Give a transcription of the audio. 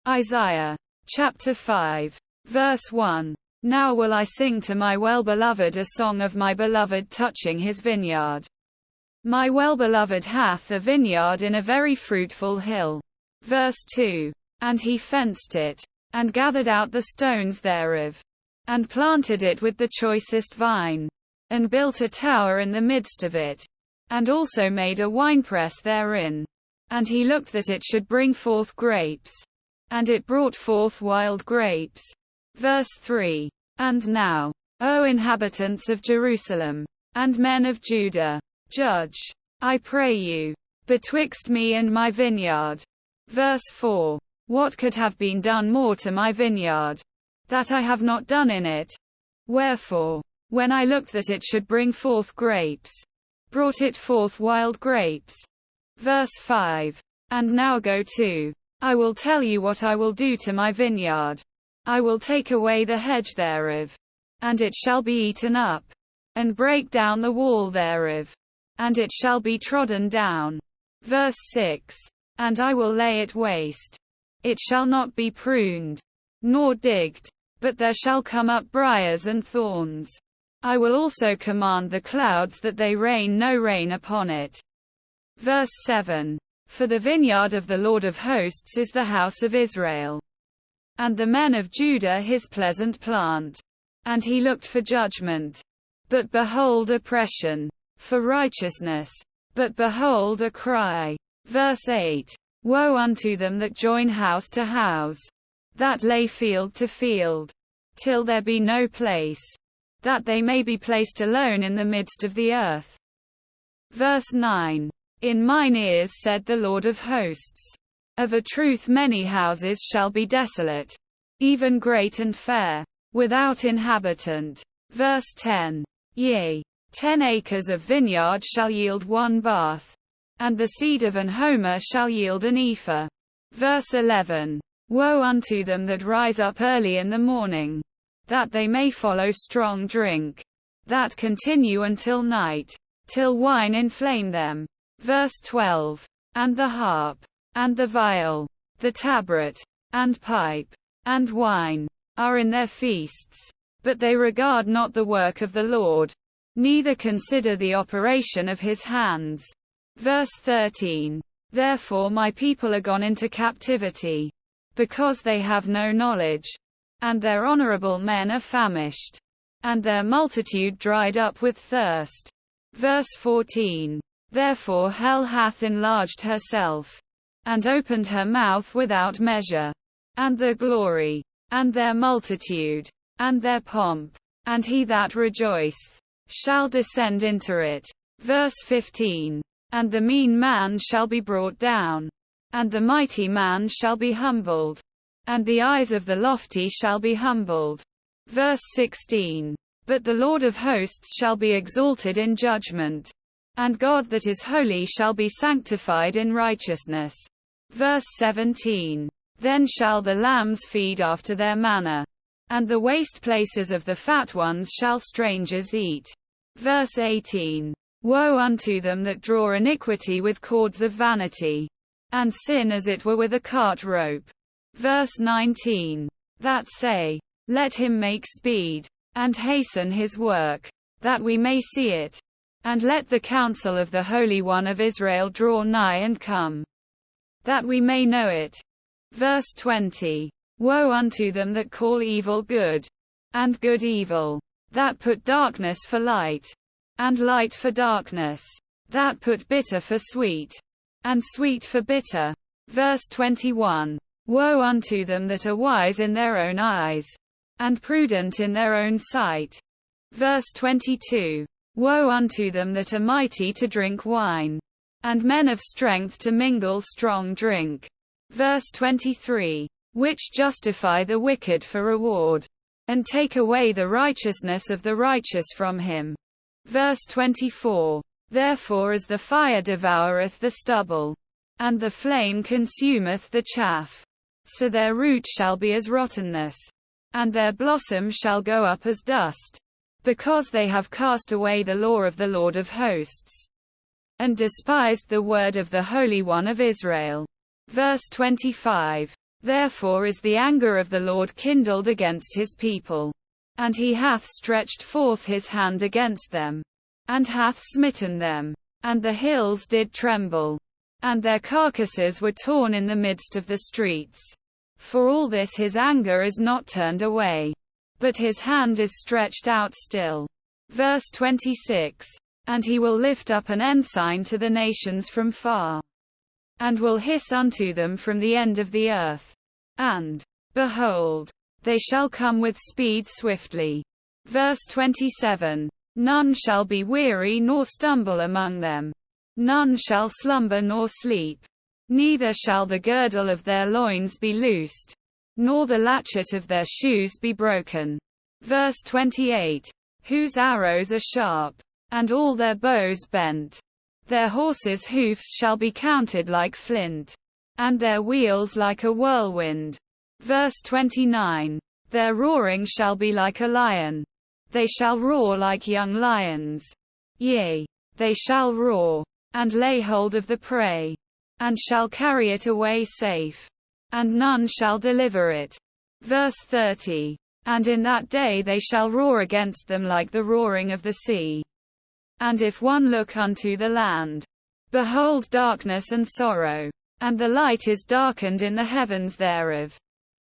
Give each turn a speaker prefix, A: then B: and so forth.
A: Isaiah chapter 5, verse 1. Now will I sing to my well-beloved a song of my beloved touching his vineyard. My well-beloved hath a vineyard in a very fruitful hill. Verse 2. And he fenced it, and gathered out the stones thereof, and planted it with the choicest vine, and built a tower in the midst of it, and also made a winepress therein. And he looked that it should bring forth grapes. And it brought forth wild grapes. Verse 3. And now, O inhabitants of Jerusalem, and men of Judah, judge, I pray you, betwixt me and my vineyard. Verse 4. What could have been done more to my vineyard, that I have not done in it? Wherefore, when I looked that it should bring forth grapes, brought it forth wild grapes. Verse 5. And now go to, I will tell you what I will do to my vineyard. I will take away the hedge thereof, and it shall be eaten up, and break down the wall thereof, and it shall be trodden down. Verse 6. And I will lay it waste. It shall not be pruned, nor digged, but there shall come up briars and thorns. I will also command the clouds that they rain no rain upon it. Verse 7. For the vineyard of the Lord of hosts is the house of Israel, and the men of Judah his pleasant plant. And he looked for judgment, but behold oppression, for righteousness, but behold a cry. Verse 8. Woe unto them that join house to house, that lay field to field, till there be no place, that they may be placed alone in the midst of the earth. Verse 9. In mine ears said the Lord of hosts, of a truth many houses shall be desolate, even great and fair, without inhabitant. Verse 10. Yea, 10 acres of vineyard shall yield 1 bath, and the seed of an homer shall yield an ephah. Verse 11. Woe unto them that rise up early in the morning, that they may follow strong drink, that continue until night, till wine inflame them. Verse 12. And the harp, and the viol, the tabret, and pipe, and wine, are in their feasts, but they regard not the work of the Lord, neither consider the operation of his hands. Verse 13. Therefore my people are gone into captivity, because they have no knowledge, and their honorable men are famished, and their multitude dried up with thirst. Verse 14. Therefore hell hath enlarged herself, and opened her mouth without measure, and their glory, and their multitude, and their pomp, and he that rejoiceth, shall descend into it. Verse 15. And the mean man shall be brought down, and the mighty man shall be humbled, and the eyes of the lofty shall be humbled. Verse 16. But the Lord of hosts shall be exalted in judgment, and God that is holy shall be sanctified in righteousness. Verse 17. Then shall the lambs feed after their manner, and the waste places of the fat ones shall strangers eat. Verse 18. Woe unto them that draw iniquity with cords of vanity, and sin as it were with a cart rope. Verse 19. That say, let him make speed, and hasten his work, that we may see it. And let the counsel of the Holy One of Israel draw nigh and come, that we may know it. Verse 20. Woe unto them that call evil good, and good evil, that put darkness for light, and light for darkness, that put bitter for sweet, and sweet for bitter. Verse 21. Woe unto them that are wise in their own eyes, and prudent in their own sight. Verse 22. Woe unto them that are mighty to drink wine, and men of strength to mingle strong drink. Verse 23. Which justify the wicked for reward, and take away the righteousness of the righteous from him. Verse 24. Therefore as the fire devoureth the stubble, and the flame consumeth the chaff, so their root shall be as rottenness, and their blossom shall go up as dust, because they have cast away the law of the Lord of hosts, and despised the word of the Holy One of Israel. Verse 25. Therefore is the anger of the Lord kindled against his people. And he hath stretched forth his hand against them, and hath smitten them. And the hills did tremble, and their carcasses were torn in the midst of the streets. For all this his anger is not turned away, but his hand is stretched out still. Verse 26. And he will lift up an ensign to the nations from far, and will hiss unto them from the end of the earth. And, behold, they shall come with speed swiftly. Verse 27. None shall be weary nor stumble among them. None shall slumber nor sleep. Neither shall the girdle of their loins be loosed, nor the latchet of their shoes be broken. Verse 28. Whose arrows are sharp, and all their bows bent. Their horses' hoofs shall be counted like flint, and their wheels like a whirlwind. Verse 29. Their roaring shall be like a lion. They shall roar like young lions. Yea, they shall roar, and lay hold of the prey, and shall carry it away safe, and none shall deliver it. Verse 30. And in that day they shall roar against them like the roaring of the sea. And if one look unto the land, behold darkness and sorrow, and the light is darkened in the heavens thereof.